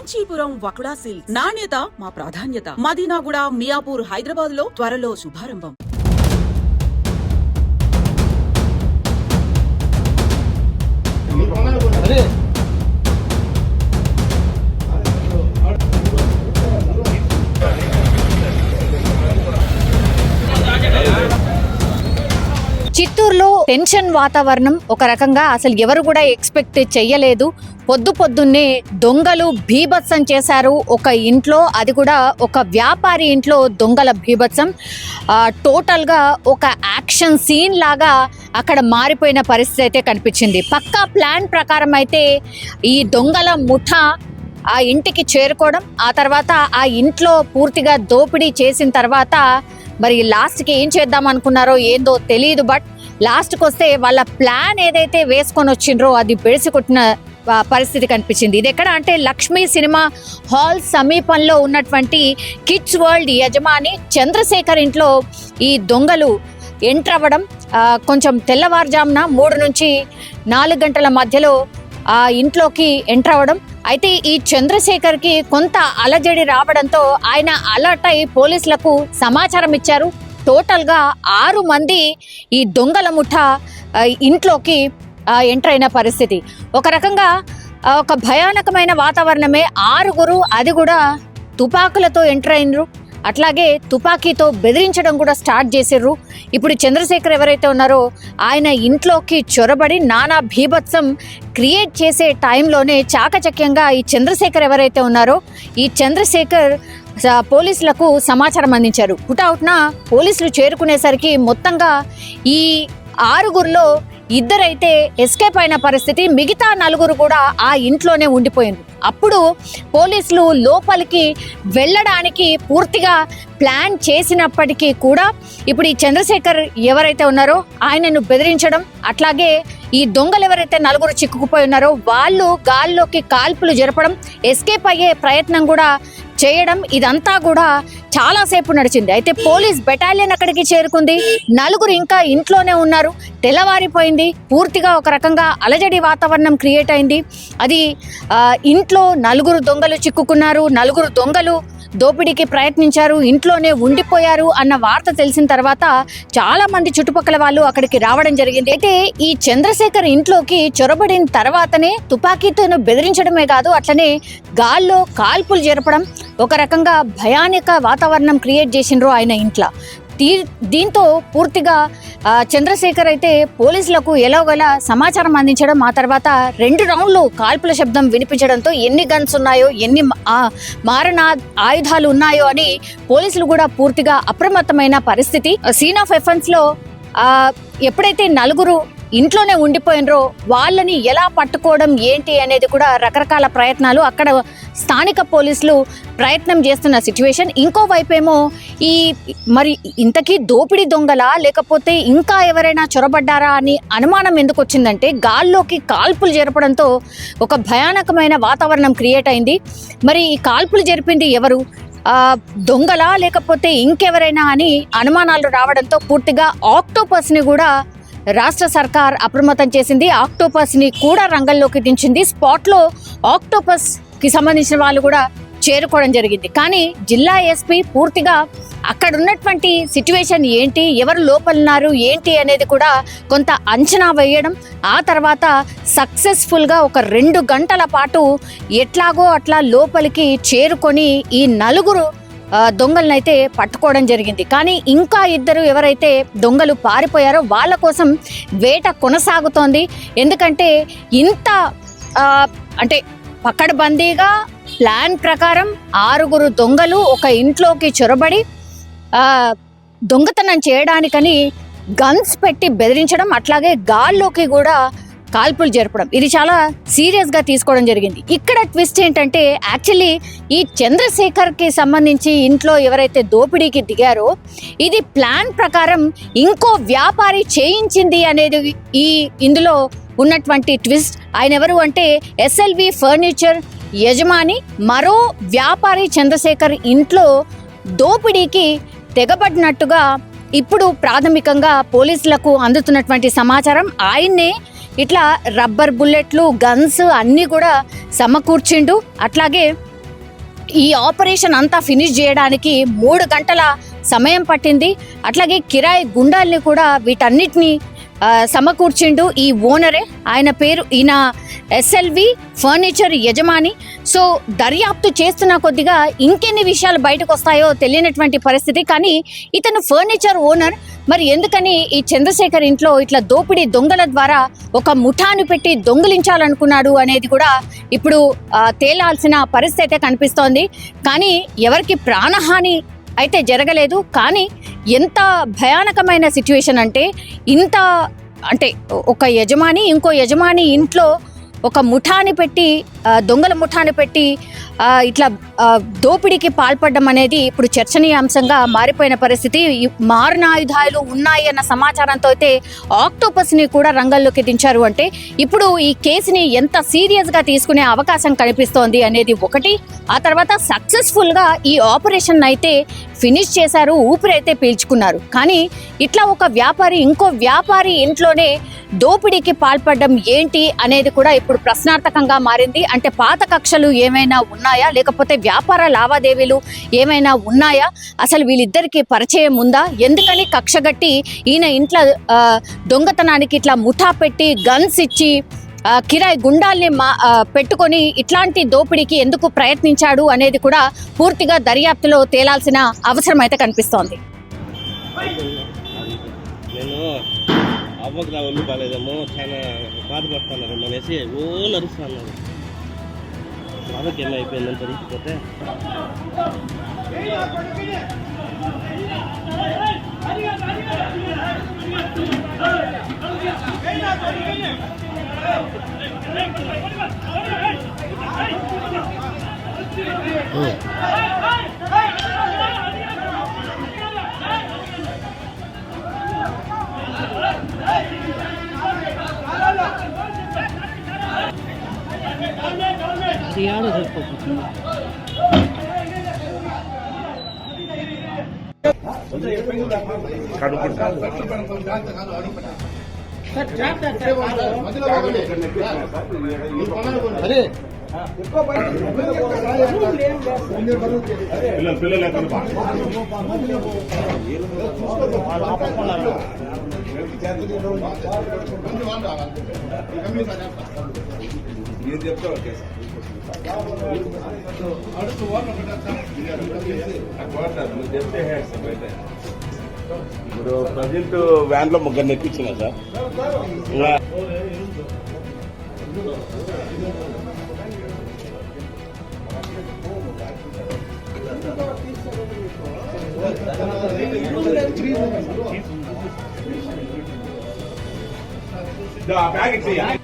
Kanchipuram వకుడా silks నాణ్యత మా ప్రాధాన్యత. మదీనాగూడ, మియాపూర్, హైదరాబాద్ లో త్వరలో శుభారంభం. చిత్తూరులో టెన్షన్ వాతావరణం. ఒక రకంగా అసలు ఎవరు కూడా ఎక్స్పెక్ట్ చెయ్యలేదు. పొద్దున్నే దొంగలు బీభత్సం చేశారు ఒక ఇంట్లో, అది కూడా ఒక వ్యాపారి ఇంట్లో దొంగల బీభత్సం. టోటల్గా ఒక యాక్షన్ సీన్ లాగా అక్కడ మారిపోయిన పరిస్థితి అయితే కనిపించింది. పక్కా ప్లాన్ ప్రకారం అయితే ఈ దొంగల ముఠా ఆ ఇంటికి చేరుకోవడం, ఆ తర్వాత ఆ ఇంట్లో పూర్తిగా దోపిడీ చేసిన తర్వాత మరి లాస్ట్కి ఏం చేద్దాం అనుకున్నారో ఏందో తెలియదు. బట్ లాస్ట్కి వస్తే వాళ్ళ ప్లాన్ ఏదైతే వేసుకొని వచ్చిండ్రో అది బెడిసి కొట్టిన పరిస్థితి కనిపించింది. ఇది ఎక్కడ అంటే లక్ష్మీ సినిమా హాల్ సమీపంలో ఉన్నటువంటి కిడ్స్ వరల్డ్ యజమాని చంద్రశేఖర్ ఇంట్లో ఈ దొంగలు ఎంటర్ అవ్వడం. కొంచెం తెల్లవారుజామున 3 నుంచి 4 గంటల మధ్యలో ఆ ఇంట్లోకి ఎంటర్ అవ్వడం. అయితే ఈ చంద్రశేఖర్కి కొంత అలజడి రావడంతో ఆయన అలర్ట్ అయి పోలీసులకు సమాచారం ఇచ్చారు. టోటల్గా 6 మంది ఈ దొంగల ముఠా ఇంట్లోకి ఎంటర్ అయిన పరిస్థితి. ఒక రకంగా ఒక భయానకమైన వాతావరణమే. 6గురు, అది కూడా తుపాకులతో ఎంటర్ అయినరు. అట్లాగే తుపాకీతో బెదిరించడం కూడా స్టార్ట్ చేసిర్రు. ఇప్పుడు చంద్రశేఖర్ ఎవరైతే ఉన్నారో ఆయన ఇంట్లోకి చొరబడి నానా భీభత్సం క్రియేట్ చేసే టైంలోనే చాకచక్యంగా ఈ చంద్రశేఖర్ ఎవరైతే ఉన్నారో ఈ చంద్రశేఖర్ పోలీసులకు సమాచారం అందించారు. హుటాహుటిన పోలీసులు చేరుకునేసరికి మొత్తంగా ఈ 6గురిలో 2 అయితే ఎస్కేప్ అయిన పరిస్థితి. మిగతా 4 కూడా ఆ ఇంట్లోనే ఉండిపోయింది. అప్పుడు పోలీసులు లోపలికి వెళ్ళడానికి పూర్తిగా ప్లాన్ చేసినప్పటికీ కూడా ఇప్పుడు ఈ చంద్రశేఖర్ ఎవరైతే ఉన్నారో ఆయనను బెదిరించడం, అట్లాగే ఈ దొంగలు ఎవరైతే 4 చిక్కుకుపోయి ఉన్నారో వాళ్ళు గాల్లోకి కాల్పులు జరపడం, ఎస్కేప్ అయ్యే ప్రయత్నం కూడా చేయడం, ఇదంతా కూడా చాలాసేపు నడిచింది. అయితే పోలీస్ బెటాలియన్ అక్కడికి చేరుకుంది. 4 ఇంకా ఇంట్లోనే ఉన్నారు. తెల్లవారిపోయింది. పూర్తిగా ఒక రకంగా అలజడి వాతావరణం క్రియేట్ అయింది. అది ఇంట్లో 4 దొంగలు చిక్కుకున్నారు, 4 దొంగలు దోపిడీకి ప్రయత్నించారు, ఇంట్లోనే ఉండిపోయారు అన్న వార్త తెలిసిన తర్వాత చాలా మంది చుట్టుపక్కల వాళ్ళు అక్కడికి రావడం జరిగింది. అయితే ఈ చంద్రశేఖర్ ఇంట్లోకి చొరబడిన తర్వాతనే తుపాకీతో బెదిరించడమే కాదు, అట్లనే గాల్లో కాల్పులు జరపడం, ఒక రకంగా భయానక వాతావరణం క్రియేట్ చేసిండ్రు ఆయన ఇంట్లో. దీంతో పూర్తిగా చంద్రశేఖర్ అయితే పోలీసులకు ఎలాగోలా సమాచారం అందించడం, ఆ తర్వాత 2 రౌండ్లు కాల్పుల శబ్దం వినిపించడంతో ఎన్ని గన్స్ ఉన్నాయో, ఎన్ని మారణ ఆయుధాలు ఉన్నాయో అని పోలీసులు కూడా పూర్తిగా అప్రమత్తమైన పరిస్థితి. సీన్ ఆఫ్ ఎఫెన్స్ లో ఎప్పుడైతే 4 ఇంట్లోనే ఉండిపోయినరో వాళ్ళని ఎలా పట్టుకోవడం ఏంటి అనేది కూడా రకరకాల ప్రయత్నాలు అక్కడ స్థానిక పోలీసులు ప్రయత్నం చేస్తున్న సిచ్యువేషన్. ఇంకోవైపు ఏమో ఈ మరి ఇంతకీ దోపిడీ దొంగలా లేకపోతే ఇంకా ఎవరైనా చొరబడ్డారా అని అనుమానం ఎందుకు వచ్చిందంటే గాల్లోకి కాల్పులు జరపడంతో ఒక భయానకమైన వాతావరణం క్రియేట్ అయింది. మరి ఈ కాల్పులు జరిపింది ఎవరు, దొంగలా లేకపోతే ఇంకెవరైనా అని అనుమానాలు రావడంతో పూర్తిగా ఆక్టోపస్ని కూడా రాష్ట్ర సర్కార్ అప్రమత్తం చేసింది. ఆక్టోపస్ ని కూడా రంగంలోకి దించింది. స్పాట్ లో ఆక్టోపస్ కి సంబంధించిన వాళ్ళు కూడా చేరుకోవడం జరిగింది. కానీ జిల్లా ఎస్పీ పూర్తిగా అక్కడ ఉన్నటువంటి సిచ్యువేషన్ ఏంటి, ఎవరు లోపలున్నారు ఏంటి అనేది కూడా కొంత అంచనా వేయడం, ఆ తర్వాత సక్సెస్ఫుల్గా ఒక 2 గంటల పాటు ఎట్లాగో అట్లా లోపలికి చేరుకొని ఈ 4 దొంగలనైతే పట్టుకోవడం జరిగింది. కానీ ఇంకా 2 ఎవరైతే దొంగలు పారిపోయారో వాళ్ళ కోసం వేట కొనసాగుతోంది. ఎందుకంటే ఇంత అంటే పకడ్బందీగా ప్లాన్ ప్రకారం 6 దొంగలు ఒక ఇంట్లోకి చొరబడి దొంగతనం చేయడానికని గన్స్ పెట్టి బెదిరించడం, అట్లాగే గాల్లోకి కూడా కాల్పులు జరపడం, ఇది చాలా సీరియస్గా తీసుకోవడం జరిగింది. ఇక్కడ ట్విస్ట్ ఏంటంటే యాక్చువల్లీ ఈ చంద్రశేఖర్కి సంబంధించి ఇంట్లో ఎవరైతే దోపిడీకి దిగారో ఇది ప్లాన్ ప్రకారం ఇంకో వ్యాపారి చేయించింది అనేది ఇందులో ఉన్నటువంటి ట్విస్ట్. ఆయన ఎవరు అంటే SLV ఫర్నిచర్ యజమాని. మరో వ్యాపారి చంద్రశేఖర్ ఇంట్లో దోపిడీకి తెగబడినట్టుగా ఇప్పుడు ప్రాథమికంగా పోలీసులకు అందుతున్నటువంటి సమాచారం. ఆయన్నే ఇట్లా రబ్బర్ బుల్లెట్లు, గన్స్ అన్నీ కూడా సమకూర్చిండు. అట్లాగే ఈ ఆపరేషన్ అంతా ఫినిష్ చేయడానికి 3 గంటల సమయం పట్టింది. అట్లాగే కిరాయి గుండాల్ని కూడా వీటన్నిటిని సమకూర్చిండు ఈ ఓనరే. ఈయన ఎస్ఎల్వి ఫర్నిచర్ యజమాని. సో దర్యాప్తు చేస్తున్న కొద్దిగా ఇంకెన్ని విషయాలు బయటకు వస్తాయో తెలియనటువంటి పరిస్థితి. కానీ ఇతను ఫర్నిచర్ ఓనర్. మరి ఎందుకని ఈ చంద్రశేఖర్ ఇంట్లో ఇట్లా దోపిడీ దొంగల ద్వారా ఒక ముఠాను పెట్టి దొంగిలించాలనుకున్నాడు అనేది కూడా ఇప్పుడు తేలాల్సిన పరిస్థితి అయితే కనిపిస్తోంది. కానీ ఎవరికి ప్రాణహాని అయితే జరగలేదు. కానీ ఎంత భయానకమైన సిచ్యువేషన్ అంటే ఒక యజమాని ఇంకో యజమాని ఇంట్లో ఒక ముఠాని పెట్టి దొంగల ముఠాని పెట్టి ఇట్లా దోపిడీకి పాల్పడడం అనేది ఇప్పుడు చర్చనీయాంశంగా మారిపోయిన పరిస్థితి. మారణాయుధాలు ఉన్నాయి అన్న సమాచారంతో అయితే ఆక్టోపస్ని కూడా రంగంలోకి దించారు. అంటే ఇప్పుడు ఈ కేసుని ఎంత సీరియస్గా తీసుకునే అవకాశం కనిపిస్తోంది అనేది ఒకటి. ఆ తర్వాత సక్సెస్ఫుల్గా ఈ ఆపరేషన్ అయితే ఫినిష్ చేశారు, ఊపిరైతే పీల్చుకున్నారు. కానీ ఇట్లా ఒక వ్యాపారి ఇంకో వ్యాపారి ఇంట్లోనే దోపిడీకి పాల్పడడం ఏంటి అనేది కూడా ఇప్పుడు ప్రశ్నార్థకంగా మారింది. అంటే పాత కక్షలు ఏమైనా ఉన్నాయా, లేకపోతే వ్యాపార లావాదేవీలు ఏమైనా ఉన్నాయా, అసలు వీళ్ళిద్దరికి పరిచయం ఉందా, ఎందుకని కక్షగట్టి ఈయన ఇంట్లో దొంగతనానికి ఇట్లా ముఠా పెట్టి గన్స్ ఇచ్చి కిరాయి గుండాల్ని పెట్టుకొని ఇట్లాంటి దోపిడీకి ఎందుకు ప్రయత్నించాడు అనేది కూడా పూర్తిగా దర్యాప్తులో తేలాల్సిన అవసరం అయితే కనిపిస్తోంది. అవ్వకు నా ఒళ్ళు బాగాలేదేమో, చాలా బాధపడుతున్నారేమో అనేసి నడుస్తున్నాను. బాధకి ఏమైపోయిందని తెలిసిపోతే అది ఆడ సరిపోతుంది. ఇప్పుడు ప్రజెంట్ వ్యాన్ లో 3 ఎక్కించిన సార్. బ్యాగ్ ఇచ్చేయాలి.